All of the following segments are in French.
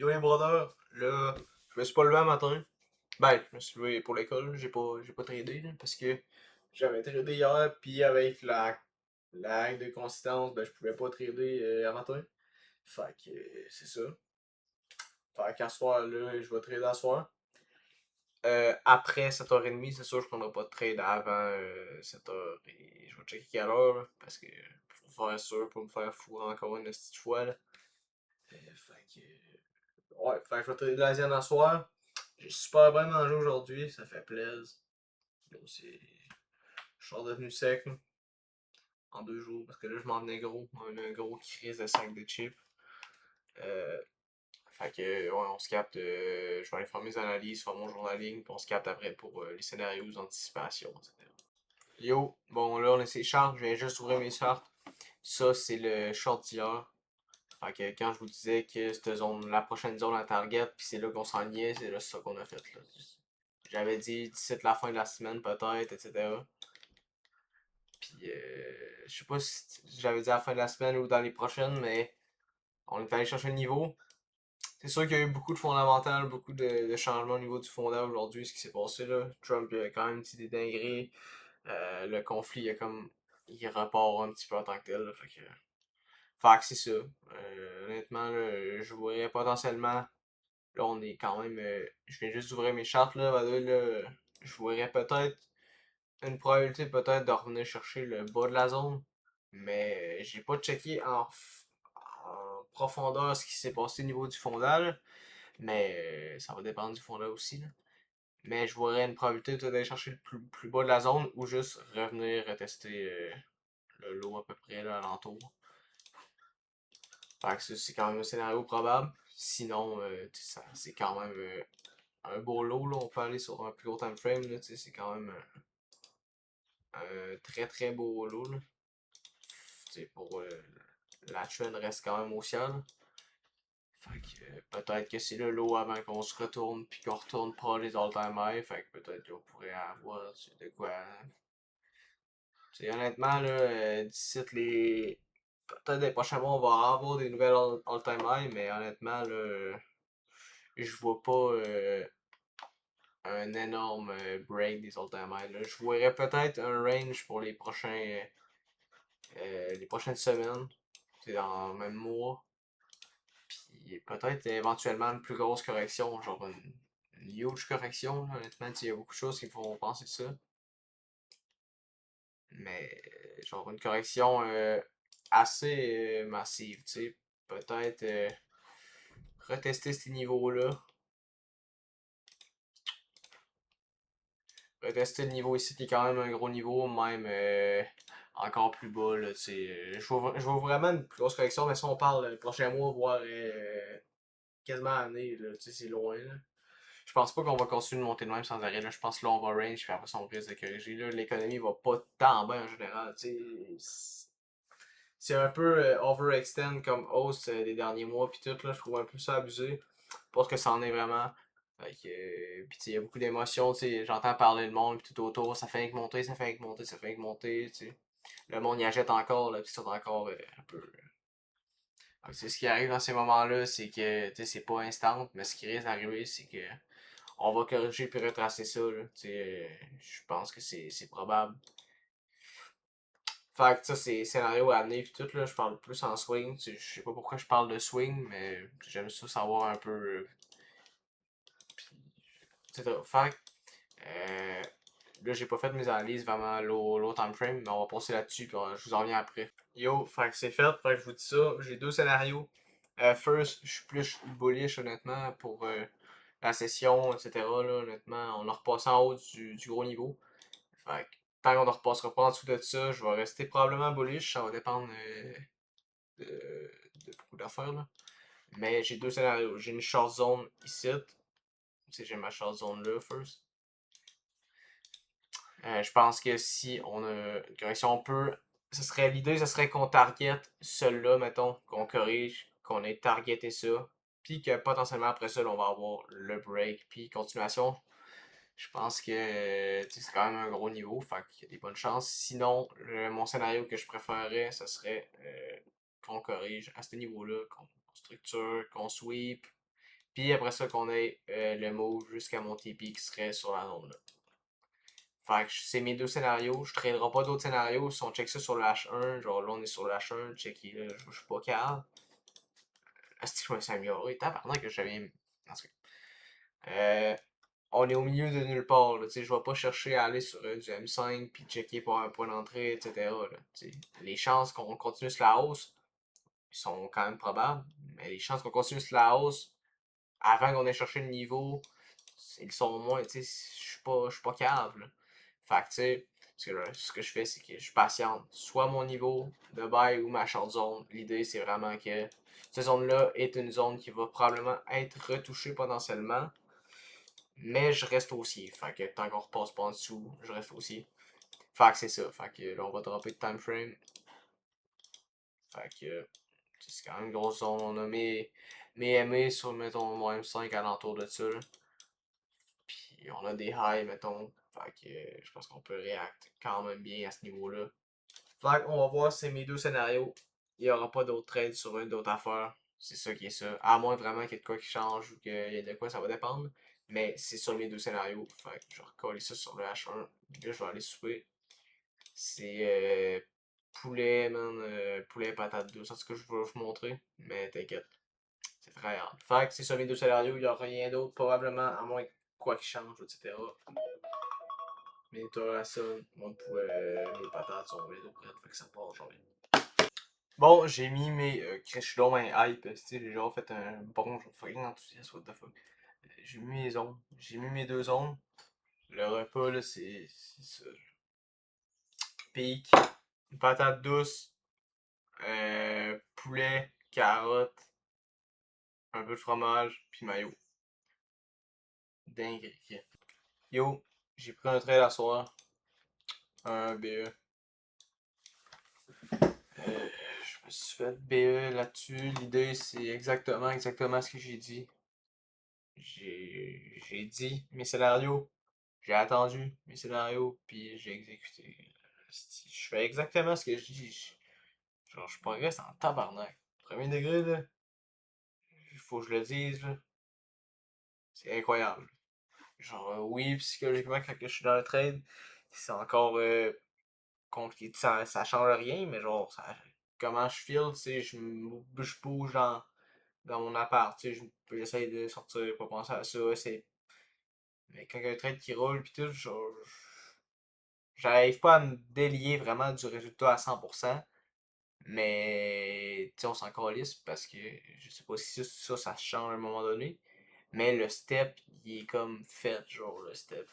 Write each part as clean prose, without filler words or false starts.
Yo les brothers, là, je me suis pas levé un matin. Ben, je me suis levé pour l'école, j'ai pas tradé, là, parce que j'avais tradé hier, puis avec la règle de consistance, ben je pouvais pas trader un matin. Fait que c'est ça. Fait qu'à soir, là, je vais trader à soir. Après 7h30, c'est sûr, je prendrai pas de trade avant 7h. Et je vais checker quelle heure, là, parce que faut faire sûr pour me faire fourrer encore une petite fois, là. Fait que ouais, fait que je vais trader l'Asienne à soir. J'ai super bien mangé aujourd'hui, ça fait plaisir. Je suis devenu sec là, en 2 jours parce que là je m'en venais gros. Un gros crise de sac de chips. Euh, fait que ouais, on se capte. Je vais aller faire mes analyses, faire mon journaling, puis on se capte après pour les scénarios d'anticipation, etc. Yo, bon là on a ces chartes, je viens juste ouvrir mes chartes. Ça c'est le short d'hier. Fait que quand je vous disais que cette zone, la prochaine zone à target, puis c'est là qu'on s'enlignait, c'est là ça qu'on a fait là. J'avais dit d'ici la fin de la semaine peut-être, etc. Puis je sais pas si j'avais dit à la fin de la semaine ou dans les prochaines, mais on est allé chercher le niveau. C'est sûr qu'il y a eu beaucoup de fondamentales, beaucoup de changements au niveau du fondat aujourd'hui, ce qui s'est passé là. Trump il a quand même dit des dingueries. Le conflit il repart un petit peu en tant que tel. Là, fait que c'est ça. Honnêtement, là, je voudrais potentiellement. Là, on est quand même. Je viens juste d'ouvrir mes chartes là, là. Je voudrais peut-être une probabilité peut-être de revenir chercher le bas de la zone. Mais j'ai pas checké en profondeur ce qui s'est passé au niveau du fondal. Mais ça va dépendre du fondal aussi. Là. Mais je voudrais une probabilité d'aller chercher le plus bas de la zone ou juste revenir tester le lot à peu près là, alentour. Fait que ça, c'est quand même un scénario probable. Sinon, c'est quand même un beau lot. Là. On peut aller sur un plus gros time frame. C'est quand même un très très beau lot. Là. Pour la trend reste quand même au ciel. Fait que peut-être que c'est le lot avant qu'on se retourne puis qu'on retourne pas les all-time high. Fait que peut-être qu'on pourrait avoir de quoi. Honnêtement, là, d'ici les. Peut-être les prochains mois, on va avoir des nouvelles all-time high, mais honnêtement, là, je vois pas un énorme break des all-time high. Là. Je voudrais peut-être un range pour les prochaines semaines, dans le même mois. Puis peut-être éventuellement une plus grosse correction, genre une huge correction. Là. Honnêtement, il y a beaucoup de choses qui me font penser ça. Mais genre une correction assez massive, tu sais. Peut-être retester ces niveaux-là. Retester le niveau ici qui est quand même un gros niveau, même encore plus bas. Là, tu sais. Je vois vraiment une plus grosse correction, mais si on parle le prochain mois, voire quasiment année, là, tu sais, c'est loin. Là. Je pense pas qu'on va continuer de monter de même sans arrêt. Là. Je pense que là, on va range, puis après ça, on risque de corriger. Là. L'économie va pas tant bien en général. C'est un peu overextend comme hausse des derniers mois, puis tout. Là, je trouve un peu ça abusé. Parce que ça en est vraiment. Fait que, puis il y a beaucoup d'émotions. J'entends parler le monde, puis tout autour. Ça fait que monter, ça fait que monter, ça fait que monter. T'sais. Le monde y achète encore, là, puis c'est encore un peu. C'est ce qui arrive dans ces moments-là, c'est que c'est pas instant, mais ce qui risque d'arriver, c'est que on va corriger puis retracer ça. Là. Je pense que c'est probable. Fait que ça, c'est scénario à amener pis tout, là. Je parle plus en swing. Je sais pas pourquoi je parle de swing, mais j'aime ça savoir un peu. Etc. Fait que, là, j'ai pas fait mes analyses vraiment low time frame, mais on va passer là-dessus, puis je vous en reviens après. Yo, fait que c'est fait, fait que je vous dis ça. J'ai deux scénarios. First, je suis plus bullish, honnêtement, pour la session, etc. Là, honnêtement, on a repassé en haut du gros niveau. Fait que, tant qu'on ne repassera pas en dessous de ça, je vais rester probablement bullish. Ça va dépendre de, de beaucoup d'affaires. Là. Mais j'ai deux scénarios. J'ai une short zone ici. J'ai ma short zone là, first. Je pense que si on a une correction, on peut. L'idée, ce serait qu'on target celui-là, mettons, qu'on corrige, qu'on ait targeté ça. Puis que potentiellement après ça, on va avoir le break. Puis continuation, je pense que c'est quand même un gros niveau, fait qu'il y a des bonnes chances. Sinon, mon scénario que je préférerais, ce serait qu'on corrige à ce niveau-là, qu'on structure, qu'on sweep, Puis après ça, qu'on ait le move jusqu'à mon TP qui serait sur la zone là. Fait que c'est mes deux scénarios. Je traderai pas d'autres scénarios. Si on check ça sur le H1, genre là on est sur le H1, checker là, je suis pas calme. Est-ce que je me suis amélioré? Tabarnak que j'avais. En tout cas. On est au milieu de nulle part. Là, je vais pas chercher à aller sur du M5 puis checker pour un point d'entrée, etc. Là, les chances qu'on continue sur la hausse sont quand même probables. Mais les chances qu'on continue sur la hausse avant qu'on ait cherché le niveau, ils sont moins. Je suis pas cave. Là. Fait que tu sais, ce que je fais, c'est que je patiente. Soit mon niveau de buy ou ma short zone. L'idée, c'est vraiment que cette zone-là est une zone qui va probablement être retouchée potentiellement. Mais je reste haussier. Fait que tant qu'on repasse pas en dessous, je reste haussier. Fait que c'est ça. Fait que là, on va dropper de time frame. Fait que c'est quand même une grosse zone. On a mes MA sur, mettons, mon M5 alentour de ça. Là. Puis on a des highs, mettons. Fait que je pense qu'on peut react quand même bien à ce niveau-là. Fait qu'on va voir, c'est mes deux scénarios. Il n'y aura pas d'autres trades sur une d'autres affaires. C'est ça qui est ça. À moins vraiment qu'il y ait de quoi qui change ou qu'il y ait de quoi, ça va dépendre. Mais c'est sur mes deux scénarios. Fait que je vais recoller ça sur le H1. Là, je vais aller souper. C'est poulet, man. Poulet patate douce. C'est ce que je vais vous montrer. Mais t'inquiète. C'est très hard. Fait que c'est sur mes deux scénarios. Il n'y aura rien d'autre. Probablement, à moins que quoi qui change, etc. Mais toi, ça, mon poulet, mes patates sont bientôt prêtes. Fait que ça part, j'en Bon, j'ai mis mes. Je suis dans un hype, j'ai genre fait un bon, je suis fucking enthousiaste, what the fuck. J'ai mis mes ondes, j'ai mis mes deux ondes. Le repas, là, c'est ça. Pique, une patate douce, poulet, carotte, un peu de fromage, puis mayo. Dingue. Yo, j'ai pris un trait la soir, un BE. Je me suis fait BE là-dessus. L'idée, c'est exactement ce que j'ai dit. J'ai dit mes scénarios, j'ai attendu mes scénarios, puis j'ai exécuté. Je fais exactement ce que je dis. Genre, je progresse en tabarnak. Premier degré, là, il faut que je le dise, là, c'est incroyable. Genre, oui, psychologiquement, quand je suis dans le trade, c'est encore compliqué. Ça change rien, mais genre, comment je feel, tu sais, je bouge dans mon appart, tu sais, j'essaie de sortir, pas penser à ça, mais quand il y a un trade qui roule, pis tout, genre, j'arrive pas à me délier vraiment du résultat à 100%, mais tu sais, on s'en calisse parce que je sais pas si ça change à un moment donné, mais le step, il est comme fait, genre, le step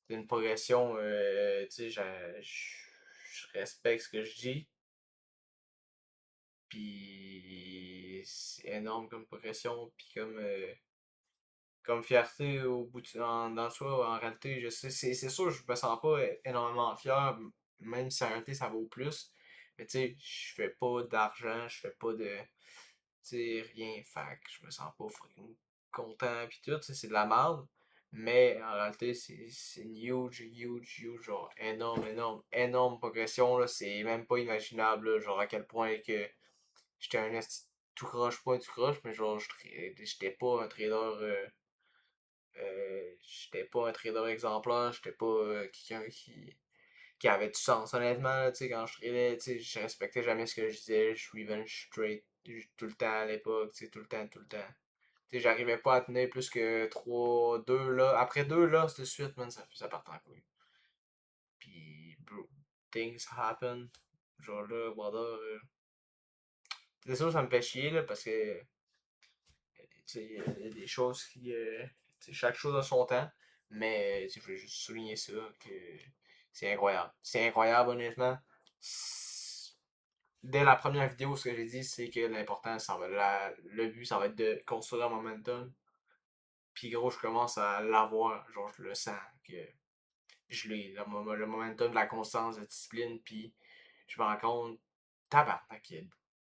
d'une progression, tu sais, je respecte ce que je dis, puis c'est énorme comme progression, puis comme fierté au bout dans le soi, en réalité, je sais, c'est sûr, je me sens pas énormément fier, même si en réalité ça vaut plus. Mais tu sais, je fais pas d'argent, je fais pas de, tu sais, rien, fait que je me sens pas fucking content pis tout, tu sais, c'est de la merde. Mais en réalité, c'est une huge, genre énorme progression, là, c'est même pas imaginable, là, genre à quel point que j'étais un esti tout croche, pas tout croche, mais genre, j'étais pas un trader. J'étais pas un trader exemplaire, j'étais pas quelqu'un qui avait du sens. Honnêtement, là, quand je tradais, je respectais jamais ce que je disais, je revenge trade tout le temps à l'époque, tout le temps. J'arrivais pas à tenir plus que 3 2 là. Après 2 là, de suite, man, ça partait en couille. Puis, bro, things happen. Genre là, Wada, c'est sûr, ça me fait chier, là, parce que, il y a des choses qui. Chaque chose a son temps. Mais je voulais juste souligner ça, que c'est incroyable. C'est incroyable, honnêtement. Dès la première vidéo, ce que j'ai dit, c'est que l'important, le but, ça va être de construire un momentum. Puis gros, je commence à l'avoir. Genre, je le sens que je l'ai. Le momentum de la constance, de la discipline. Puis je me rends compte, tabarnak,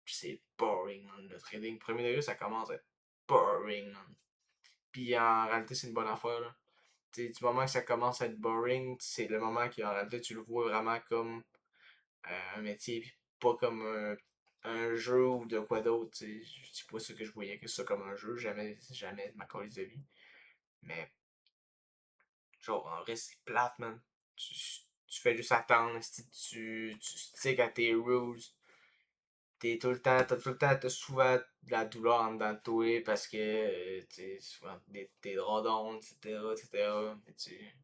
c'est boring, man. Le trading, premier degré, ça commence à être boring, man. Puis en réalité, c'est une bonne affaire, là. T'sais, du moment que ça commence à être boring, c'est le moment qu'en réalité tu le vois vraiment comme un métier, puis pas comme un jeu ou de quoi d'autre, tu sais. Je dis pas ça que je voyais que ça comme un jeu, jamais, jamais de ma colise de vie. Mais, genre, en vrai, c'est plate, man. Tu, tu fais juste attendre, si tu sticks à tes rules. T'es tout le temps, t'as souvent de la douleur en dedans de toi parce que, tu sais, souvent des draws down, etc., etc. Mais tu sais,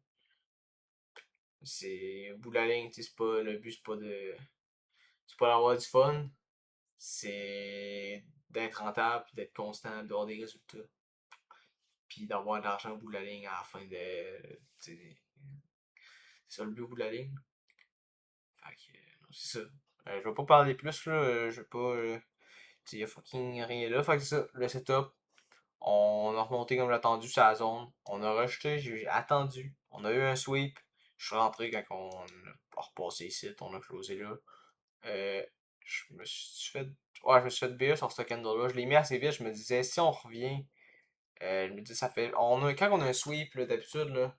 c'est, au bout de la ligne, tu sais, c'est pas, le but, c'est pas d'avoir du fun, c'est d'être rentable, puis d'être constant, d'avoir des résultats, puis d'avoir de l'argent au bout de la ligne à la fin de, tu sais, c'est ça le but au bout de la ligne. Fait que, c'est ça. Je vais pas parler plus, là, je vais pas, tu sais, y'a fucking rien là. Fait que c'est ça, le setup. On a remonté comme j'attendu sa zone. On a rejeté, j'ai attendu. On a eu un sweep. Je suis rentré quand on a repassé ici, on a closé là. Euh, je me suis fait. Ouais, je me suis fait BA sur ce candle-là. Je l'ai mis assez vite. Je me disais, si on revient, je me dis, ça fait. Quand on a un sweep, là, d'habitude, là,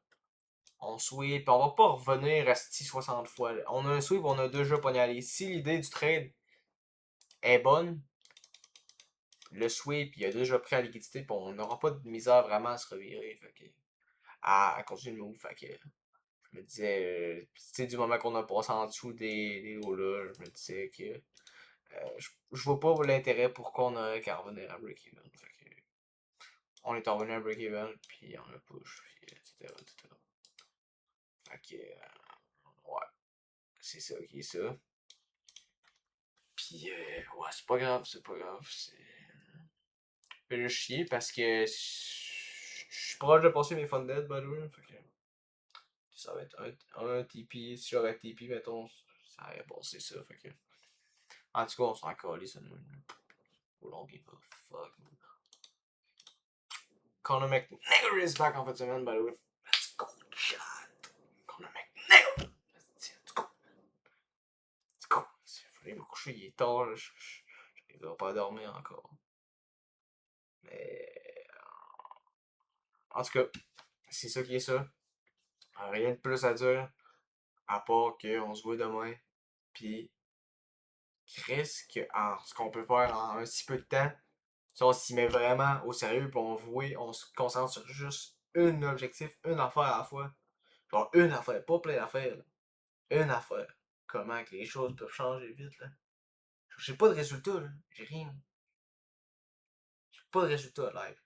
on sweep. On va pas revenir à 60 fois, là. On a un sweep, on a déjà pognalé. Si l'idée du trade est bonne, le sweep, il a déjà pris la liquidité, puis on n'aura pas de misère vraiment à se revirer. Fait que, à continuer le move. Fait que je me disais, tu sais, du moment qu'on a passé en dessous des hauts là, je me disais que je vois pas l'intérêt pourquoi on aurait qu'à revenir à break-even. Fait que on est revenu à break-even, puis on a push, puis etc., etc. Fait que, ouais, c'est ça qui est ça. Puis, ouais, c'est pas grave, c'est pas grave. C'est. Je vais juste chier parce que je suis proche de passer mes funded, by the way. Fait que ça va être un TP. Si j'aurais TP, mettons, ça aurait passé ça. Fait que. En tout cas, on s'en calisse, ça nous. We don't give a fuck. Conor McNagger is back en fait semaine, by the way. Let's go, chat. Conor McNagger. Let's go. Let's go. Il fallait me coucher, il est tard. Là. Je vais pas dormir encore. Mais. En tout cas, c'est ça qui est ça. Rien de plus à dire. À part qu'on se voit demain. Puis, Chris, ce qu'on peut faire en un si peu de temps, si on s'y met vraiment au sérieux, puis on se concentre sur juste un objectif, une affaire à la fois. Genre une affaire, pas plein d'affaires. Là. Une affaire. Comment que les choses peuvent changer vite, là. J'ai pas de résultat, là. J'ai rien. J'ai pas de résultat live.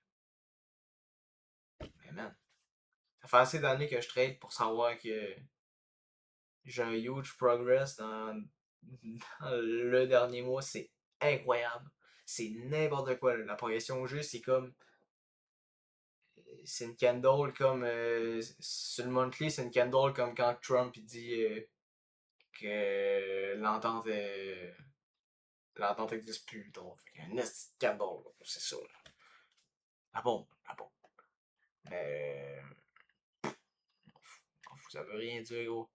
Mais man, ça fait assez d'années que je trade pour savoir que j'ai un huge progress dans le dernier mois. C'est incroyable. C'est n'importe quoi. Là. La progression au jeu, c'est comme. C'est une candle comme. Sur le monthly, c'est une candle comme quand Trump il dit que l'entente n'existe plus. Donc, il y a une candle. C'est ça. Là. Ah bon, ah bon. Mais. Ça veut rien dire, gros.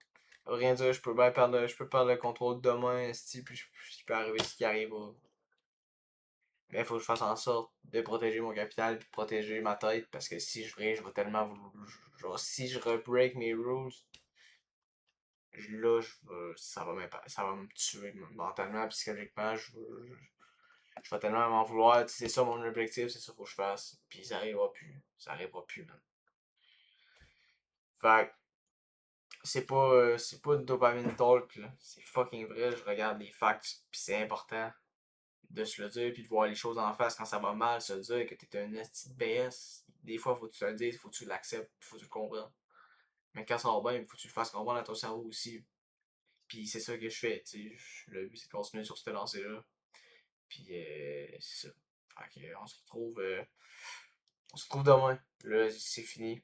Ça veut rien dire, je peux perdre le contrôle demain, puis il peut arriver ce qui arrive. Mais il faut que je fasse en sorte de protéger mon capital et de protéger ma tête, parce que si je vais tellement genre, si je rebreak mes rules, là, ça va me tuer mentalement, psychologiquement, je vais tellement m'en vouloir. C'est ça mon objectif, c'est ça qu'il faut que je fasse. Puis ça arrivera plus. Ça arrivera plus, man. Fait c'est pas de dopamine talk, là. C'est fucking vrai, je regarde les facts, puis c'est important de se le dire, puis de voir les choses en face quand ça va mal, se dire que t'es un esti de BS. Des fois, faut que tu te le dises, faut que tu l'acceptes, faut que tu le comprennes. Mais quand ça va bien, faut que tu le fasses comprendre à ton cerveau aussi. Puis c'est ça que je fais, tu sais. Le but, c'est de continuer sur cette lancée-là. Puis c'est ça. Fait que, on se retrouve demain. Là, c'est fini.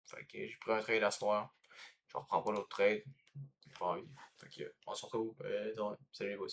Fait que j'ai pris un trade à soir. Je reprends pas l'autre trade. J'ai pas envie. Fait que, on se retrouve demain. Salut les boys.